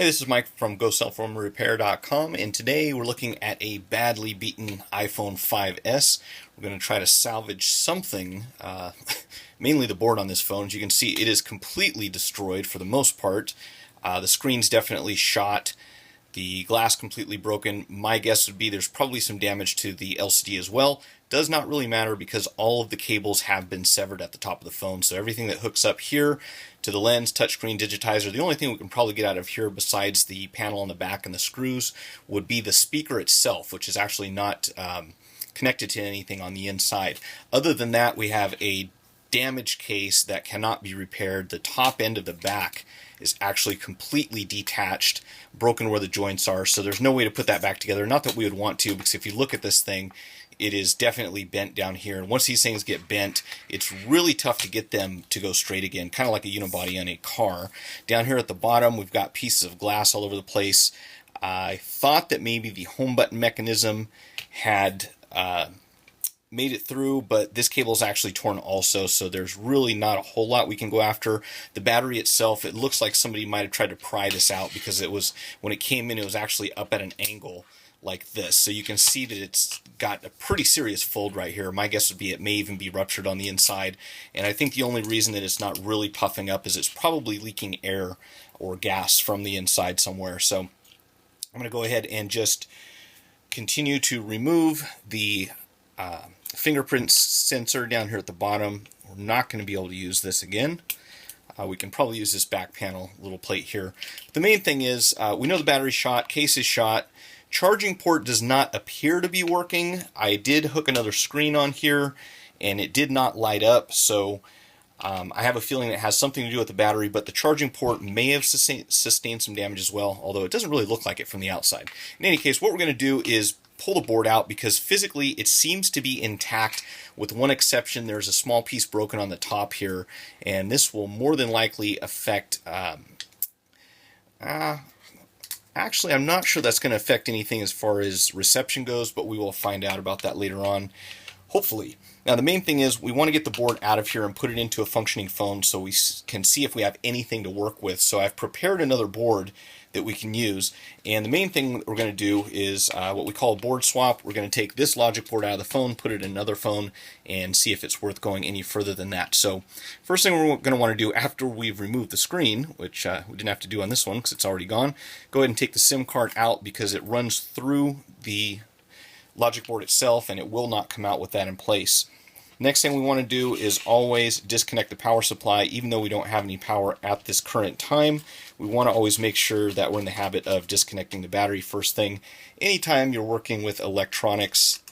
Hey, this is Mike from GoCellPhoneRepair.com, and today we're looking at a badly beaten iPhone 5S. We're going to try to salvage something, mainly the board on this phone. As you can see, it is completely destroyed for the most part. The screen's definitely shot, the glass completely broken. My guess would be there's probably some damage to the LCD as well. Does not really matter because all of the cables have been severed at the top of the phone, so everything that hooks up here to the lens, touchscreen, digitizer, the only thing we can probably get out of here besides the panel on the back and the screws would be the speaker itself, which is actually not connected to anything on the inside. Other than that, we have a damaged case that cannot be repaired. The top end of the back is actually completely detached, broken where the joints are, so there's no way to put that back together. Not that we would want to, because if you look at this thing, it is definitely bent down here, and once these things get bent, it's really tough to get them to go straight again, kind of like a unibody on a car. Down here at the bottom, we've got pieces of glass all over the place. I thought that maybe the home button mechanism had made it through, but this cable is actually torn also, so there's really not a whole lot we can go after. The battery itself, it looks like somebody might have tried to pry this out, because it was, when it came in, it was actually up at an angle like this. So you can see that it's got a pretty serious fold right here. My guess would be it may even be ruptured on the inside, and I think the only reason that it's not really puffing up is it's probably leaking air or gas from the inside somewhere. So I'm going to go ahead and just continue to remove the fingerprint sensor down here at the bottom. We're not going to be able to use this again. We can probably use this back panel little plate here. But the main thing is, we know the battery's shot, case is shot. Charging port does not appear to be working. I did hook another screen on here, and it did not light up, so I have a feeling it has something to do with the battery, but the charging port may have sustained some damage as well, although it doesn't really look like it from the outside. In any case, what we're going to do is pull the board out, because physically it seems to be intact, with one exception. There's a small piece broken on the top here, and this will more than likely affect actually, I'm not sure that's going to affect anything as far as reception goes, but we will find out about that later on, hopefully. Now, the main thing is we want to get the board out of here and put it into a functioning phone so we can see if we have anything to work with. So I've prepared another board that we can use, and the main thing that we're going to do is what we call a board swap. We're going to take this logic board out of the phone, put it in another phone, and see if it's worth going any further than that. So first thing we're going to want to do after we've removed the screen, which we didn't have to do on this one because it's already gone, go ahead and take the SIM card out, because it runs through the logic board itself and it will not come out with that in place. Next thing we want to do is always disconnect the power supply. Even though we don't have any power at this current time, we want to always make sure that we're in the habit of disconnecting the battery first thing. Anytime you're working with electronics,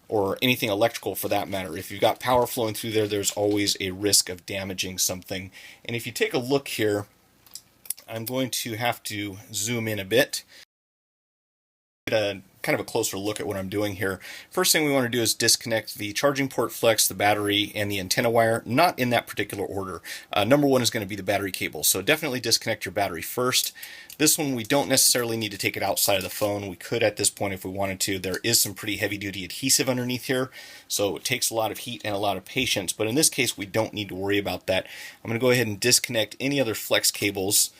or anything electrical for that matter, if you've got power flowing through there, there's always a risk of damaging something. And if you take a look here, I'm going to have to zoom in a bit. Get kind of a closer look at what I'm doing here. First thing we want to do is disconnect the charging port flex, the battery, and the antenna wire, not in that particular order. Number one is going to be the battery cable, so definitely disconnect your battery first. This one, we don't necessarily need to take it outside of the phone. We could at this point if we wanted to. There is some pretty heavy-duty adhesive underneath here, so it takes a lot of heat and a lot of patience, but in this case we don't need to worry about that. I'm going to go ahead and disconnect any other flex cables.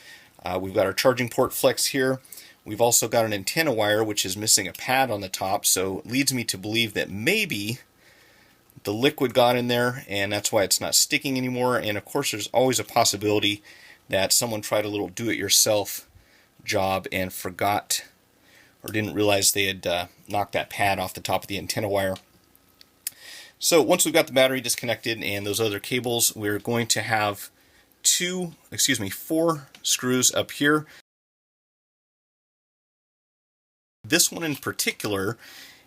We've got our charging port flex here. We've also got an antenna wire which is missing a pad on the top, so it leads me to believe that maybe the liquid got in there and that's why it's not sticking anymore. And of course there's always a possibility that someone tried a little do-it-yourself job and forgot or didn't realize they had knocked that pad off the top of the antenna wire. So once we've got the battery disconnected and those other cables, we're going to have four screws up here. This one in particular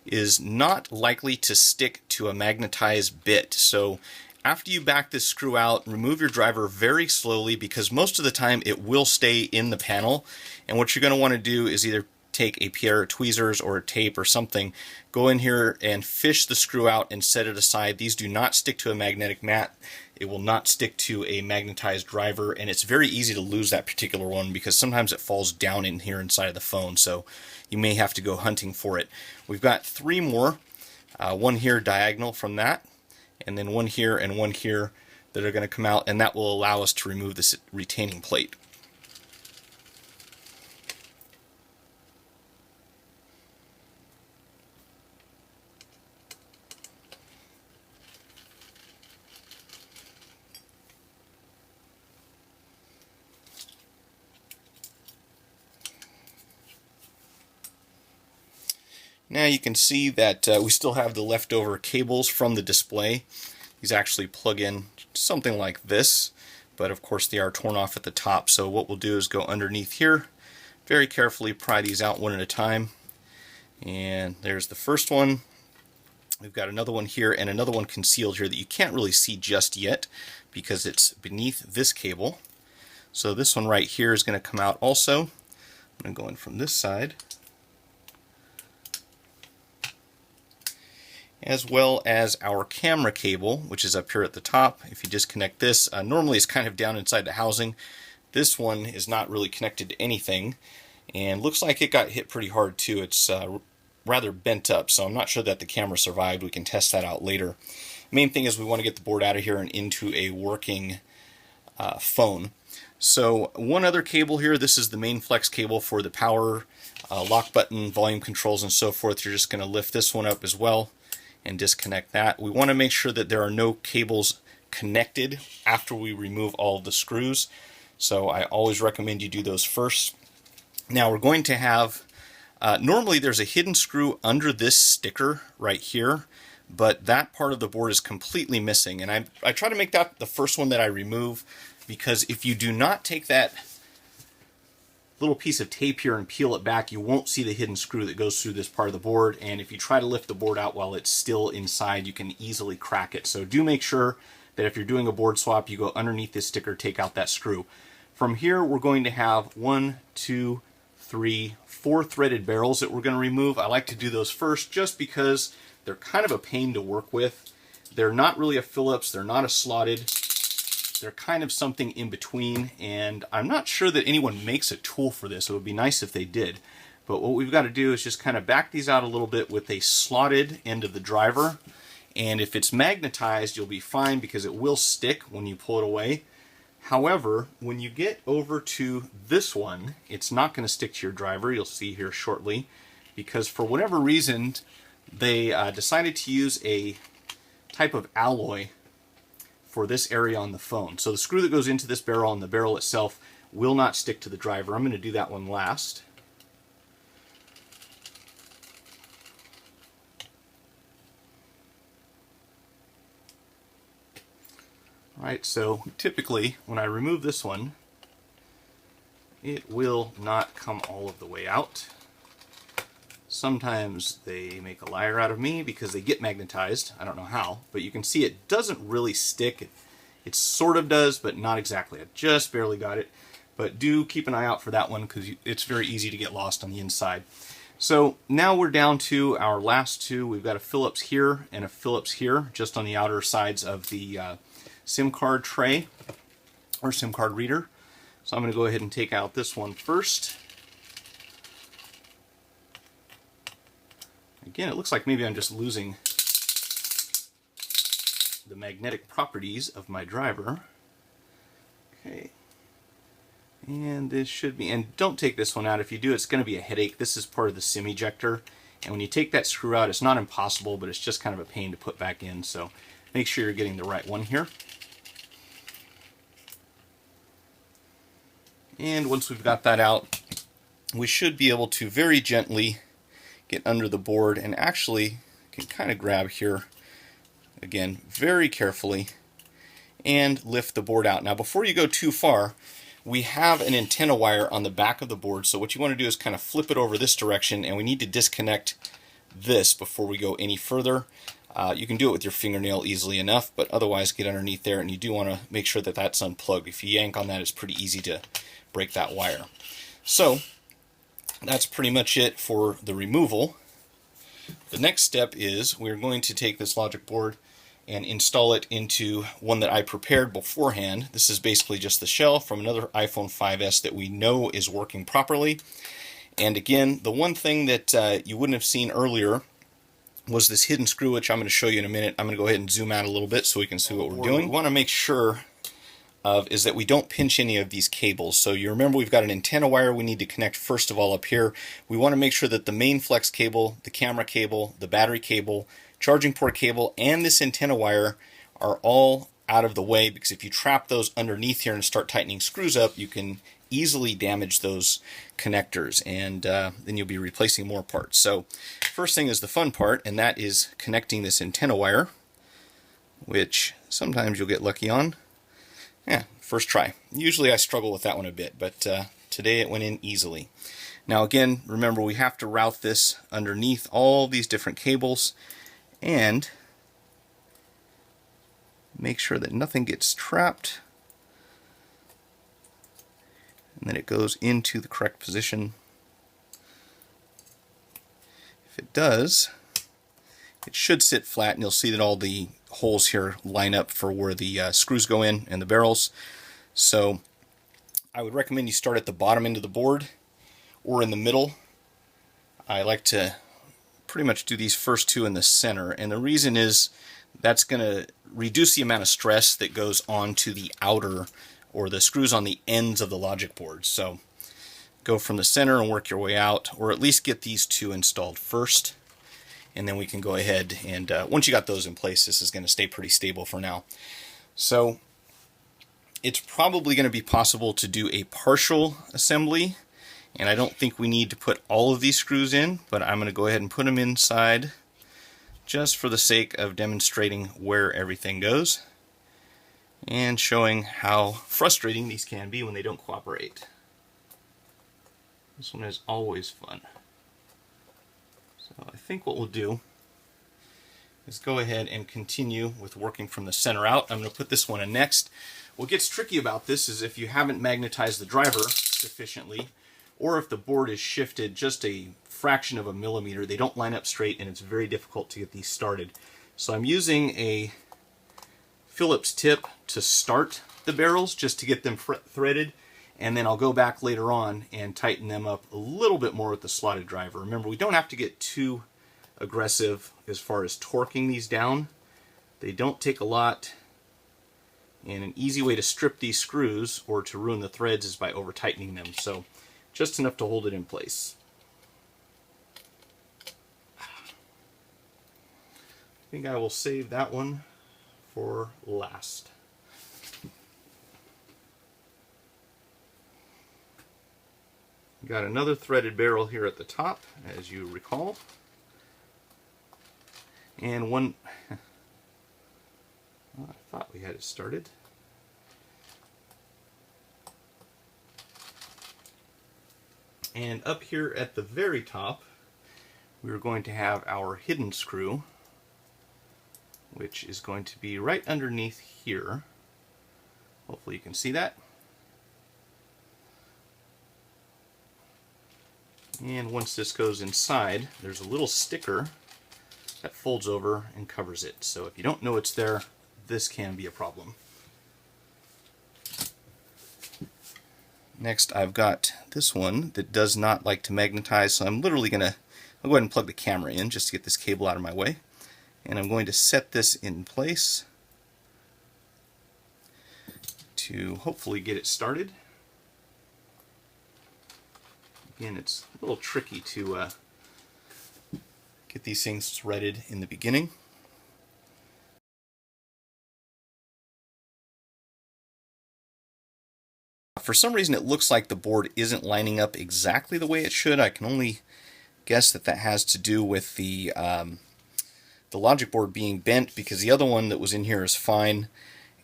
is not likely to stick to a magnetized bit. So after you back this screw out, remove your driver very slowly, because most of the time it will stay in the panel. And what you're going to want to do is either take a pair of tweezers or a tape or something, go in here and fish the screw out and set it aside. These do not stick to a magnetic mat. It will not stick to a magnetized driver, and it's very easy to lose that particular one because sometimes it falls down in here inside of the phone, so you may have to go hunting for it. We've got three more, one here diagonal from that, and then one here and one here that are going to come out, and that will allow us to remove this retaining plate. Now you can see that we still have the leftover cables from the display. These actually plug in something like this, but of course they are torn off at the top. So what we'll do is go underneath here, very carefully pry these out one at a time. And there's the first one. We've got another one here and another one concealed here that you can't really see just yet because it's beneath this cable. So this one right here is going to come out also. I'm going to go in from this side, as well as our camera cable, which is up here at the top. If you disconnect this, normally it's kind of down inside the housing. This one is not really connected to anything, and looks like it got hit pretty hard too. It's rather bent up, so I'm not sure that the camera survived. We can test that out later. Main thing is we want to get the board out of here and into a working phone. So one other cable here, this is the main flex cable for the power, lock button, volume controls, and so forth. You're just going to lift this one up as well and disconnect that. We want to make sure that there are no cables connected after we remove all of the screws. So I always recommend you do those first. Now we're going to have, normally there's a hidden screw under this sticker right here, but that part of the board is completely missing. And I try to make that the first one that I remove, because if you do not take that little piece of tape here and peel it back, you won't see the hidden screw that goes through this part of the board. And if you try to lift the board out while it's still inside, you can easily crack it. So do make sure that if you're doing a board swap, you go underneath this sticker, take out that screw. From here, we're going to have 1, 2, 3, 4 threaded barrels that we're going to remove. I like to do those first just because they're kind of a pain to work with. They're not really a Phillips, they're not a slotted. They're kind of something in between, and I'm not sure that anyone makes a tool for this. It would be nice if they did. But what we've got to do is just kind of back these out a little bit with a slotted end of the driver. And if it's magnetized, you'll be fine because it will stick when you pull it away. However, when you get over to this one, it's not going to stick to your driver. You'll see here shortly, because for whatever reason, they decided to use a type of alloy for this area on the phone. So the screw that goes into this barrel and the barrel itself will not stick to the driver. I'm going to do that one last. Alright, so typically when I remove this one, it will not come all of the way out. Sometimes they make a liar out of me because they get magnetized. I don't know how, but you can see it doesn't really stick. It sort of does, but not exactly. I just barely got it. But do keep an eye out for that one because it's very easy to get lost on the inside. So now we're down to our last two. We've got a Phillips here and a Phillips here, just on the outer sides of the SIM card tray or SIM card reader. So I'm going to go ahead and take out this one first. Again, it looks like maybe I'm just losing the magnetic properties of my driver. Okay. And this should be, and don't take this one out. If you do, it's going to be a headache. This is part of the SIM ejector. And when you take that screw out, it's not impossible, but it's just kind of a pain to put back in. So make sure you're getting the right one here. And once we've got that out, we should be able to very gently get under the board, and actually can kind of grab here again very carefully and lift the board out. Now before you go too far, we have an antenna wire on the back of the board, so what you want to do is kind of flip it over this direction, and we need to disconnect this before we go any further. You can do it with your fingernail easily enough, but otherwise get underneath there, and you do want to make sure that that's unplugged. If you yank on that, it's pretty easy to break that wire. So that's pretty much it for the removal. The next step is we're going to take this logic board and install it into one that I prepared beforehand. This is basically just the shell from another iPhone 5S that we know is working properly. And again, the one thing that you wouldn't have seen earlier was this hidden screw, which I'm going to show you in a minute. I'm going to go ahead and zoom out a little bit so we can see what we're doing. We want to make sure is that we don't pinch any of these cables. So you remember we've got an antenna wire we need to connect first of all up here. We want to make sure that the main flex cable, the camera cable, the battery cable, charging port cable, and this antenna wire are all out of the way, because if you trap those underneath here and start tightening screws up, you can easily damage those connectors, and then you'll be replacing more parts. So first thing is the fun part, and that is connecting this antenna wire, which sometimes you'll get lucky on. Yeah, first try. Usually I struggle with that one a bit, but today it went in easily. Now again, remember we have to route this underneath all these different cables and make sure that nothing gets trapped, and that it goes into the correct position. If it does, it should sit flat, and you'll see that all the holes here line up for where the screws go in and the barrels. So I would recommend you start at the bottom end of the board or in the middle. I like to pretty much do these first two in the center, and the reason is that's going to reduce the amount of stress that goes onto the outer or the screws on the ends of the logic board. So go from the center and work your way out, or at least get these two installed first, and then we can go ahead and once you got those in place, this is going to stay pretty stable for now. So it's probably going to be possible to do a partial assembly, and I don't think we need to put all of these screws in, but I'm going to go ahead and put them inside just for the sake of demonstrating where everything goes and showing how frustrating these can be when they don't cooperate. This one is always fun. So I think what we'll do is go ahead and continue with working from the center out. I'm going to put this one in next. What gets tricky about this is if you haven't magnetized the driver sufficiently, or if the board is shifted just a fraction of a millimeter, they don't line up straight, and it's very difficult to get these started. So I'm using a Phillips tip to start the barrels just to get them threaded, and then I'll go back later on and tighten them up a little bit more with the slotted driver. Remember, we don't have to get too aggressive as far as torquing these down. They don't take a lot, and an easy way to strip these screws or to ruin the threads is by over tightening them. So just enough to hold it in place. I think I will save that one for last. Got another threaded barrel here at the top, as you recall. And one, well, I thought we had it started. And up here at the very top, we're going to have our hidden screw, which is going to be right underneath here. Hopefully you can see that. And once this goes inside, there's a little sticker that folds over and covers it. So if you don't know it's there, this can be a problem. Next, I've got this one that does not like to magnetize, so I'm literally going to, I'll go ahead and plug the camera in just to get this cable out of my way. And I'm going to set this in place to hopefully get it started. Again, it's a little tricky to get these things threaded in the beginning. For some reason it looks like the board isn't lining up exactly the way it should. I can only guess that that has to do with the logic board being bent, because the other one that was in here is fine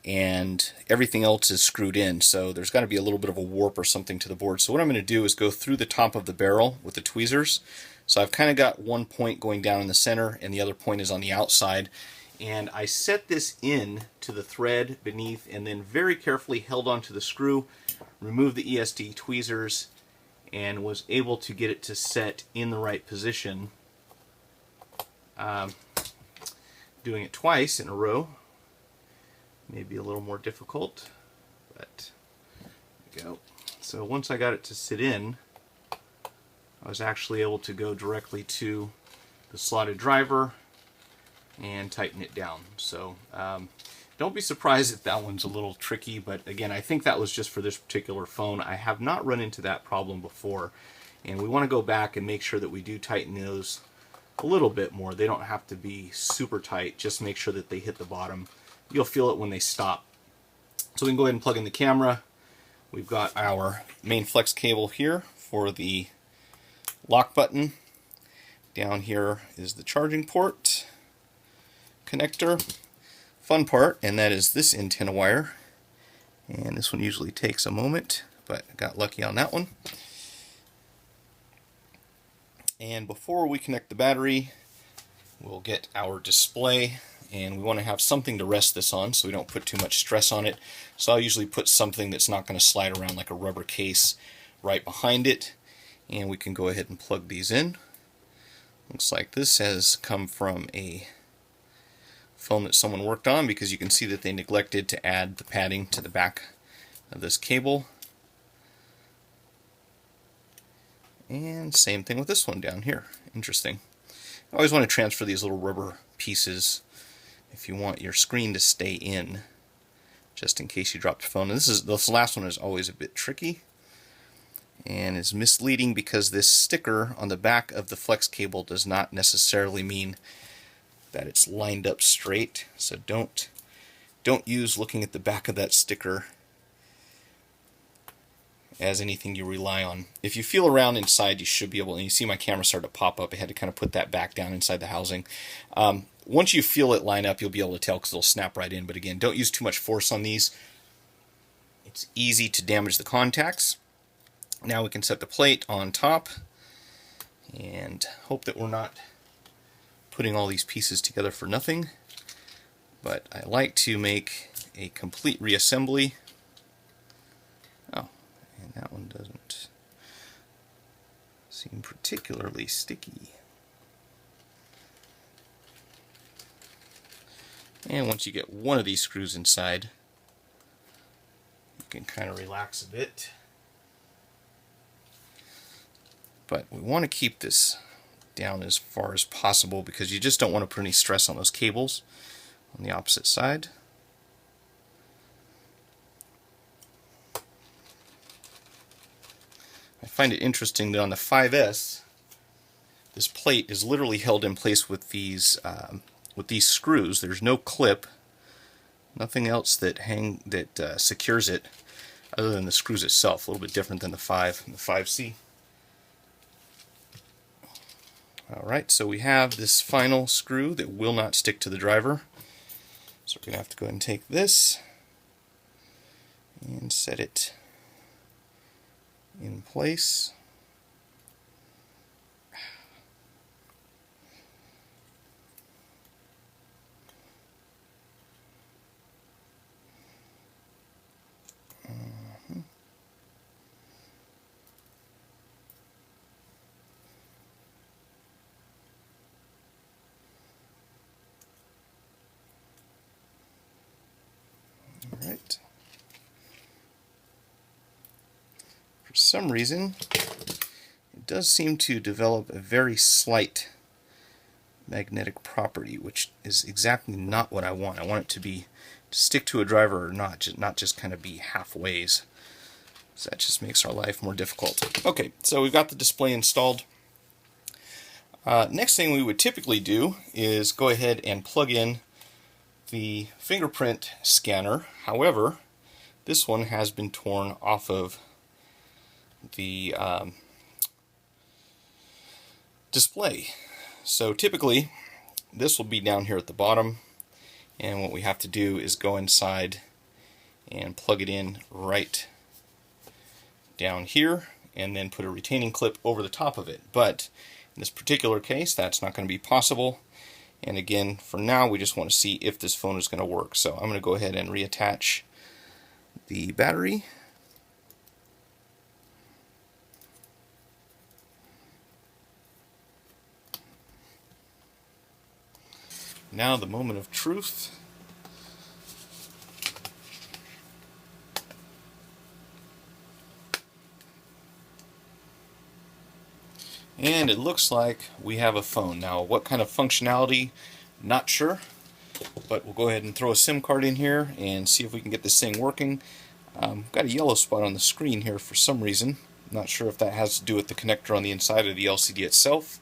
and everything else is screwed in, so there's got to be a little bit of a warp or something to the board. So what I'm going to do is go through the top of the barrel with the tweezers. So I've kind of got one point going down in the center and the other point is on the outside, and I set this in to the thread beneath and then very carefully held onto the screw, removed the ESD tweezers, and was able to get it to set in the right position. Doing it twice in a row may be a little more difficult, but there we go. So once I got it to sit in, I was actually able to go directly to the slotted driver and tighten it down. So don't be surprised if that one's a little tricky, but again, I think that was just for this particular phone. I have not run into that problem before, and we want to go back and make sure that we do tighten those a little bit more. They don't have to be super tight, just make sure that they hit the bottom. You'll feel it when they stop. So we can go ahead and plug in the camera, We've got our main flex cable here for the lock button. Down here is the charging port connector. Fun part, and that is this antenna wire. And this one usually takes a moment, but I got lucky on that one. And before we connect the battery, we'll get our display, and we want to have something to rest this on so we don't put too much stress on it. So I'll usually put something that's not going to slide around, like a rubber case, right behind it. And we can go ahead and plug these in. Looks like this has come from a phone that someone worked on, because you can see that they neglected to add the padding to the back of this cable. And same thing with this one down here. Interesting. I always want to transfer these little rubber pieces if you want your screen to stay in, just in case you drop your phone. And this last one is always a bit tricky and is misleading, because this sticker on the back of the flex cable does not necessarily mean that it's lined up straight. So don't use looking at the back of that sticker as anything you rely on. If you feel around inside, you should be able, and you see my camera start to pop up, I had to kind of put that back down inside the housing. Once you feel it line up, you'll be able to tell, because it'll snap right in. But again, don't use too much force on these. It's easy to damage the contacts. Now we can set the plate on top and hope that we're not putting all these pieces together for nothing. But I like to make a complete reassembly. Oh, and that one doesn't seem particularly sticky. And once you get one of these screws inside, you can kind of relax a bit. But we want to keep this down as far as possible, because you just don't want to put any stress on those cables on the opposite side. I find it interesting that on the 5S, this plate is literally held in place with these screws. There's no clip, nothing else that secures it other than the screws itself. A little bit different than the 5 and the 5C. Alright, so we have this final screw that will not stick to the driver. So we're going to have to go ahead and take this and set it in place. Alright. For some reason, it does seem to develop a very slight magnetic property, which is exactly not what I want. I want it to stick to a driver or not just kind of be halfways. So that just makes our life more difficult. Okay, so we've got the display installed. Next thing we would typically do is go ahead and plug in the fingerprint scanner. However, this one has been torn off of the display. So typically this will be down here at the bottom, and what we have to do is go inside and plug it in right down here, and then put a retaining clip over the top of it. But in this particular case, that's not going to be possible. And again, for now, we just want to see if this phone is going to work. So I'm going to go ahead and reattach the battery. Now the moment of truth. And it looks like we have a phone. Now, what kind of functionality, not sure, but we'll go ahead and throw a SIM card in here and see if we can get this thing working. Got a yellow spot on the screen here for some reason. Not sure if that has to do with the connector on the inside of the LCD itself.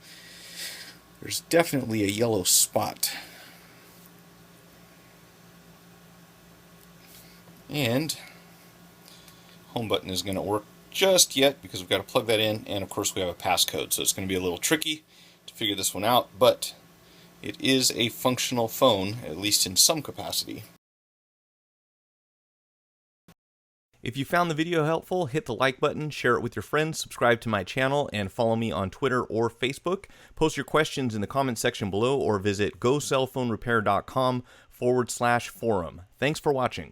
There's definitely a yellow spot. And home button is going to work just yet because we've got to plug that in, and of course we have a passcode, so it's going to be a little tricky to figure this one out, but it is a functional phone, at least in some capacity. If you found the video helpful, hit the like button, share it with your friends, subscribe to my channel, and follow me on Twitter or Facebook. Post your questions in the comment section below or visit gocellphonerepair.com/forum. Thanks for watching.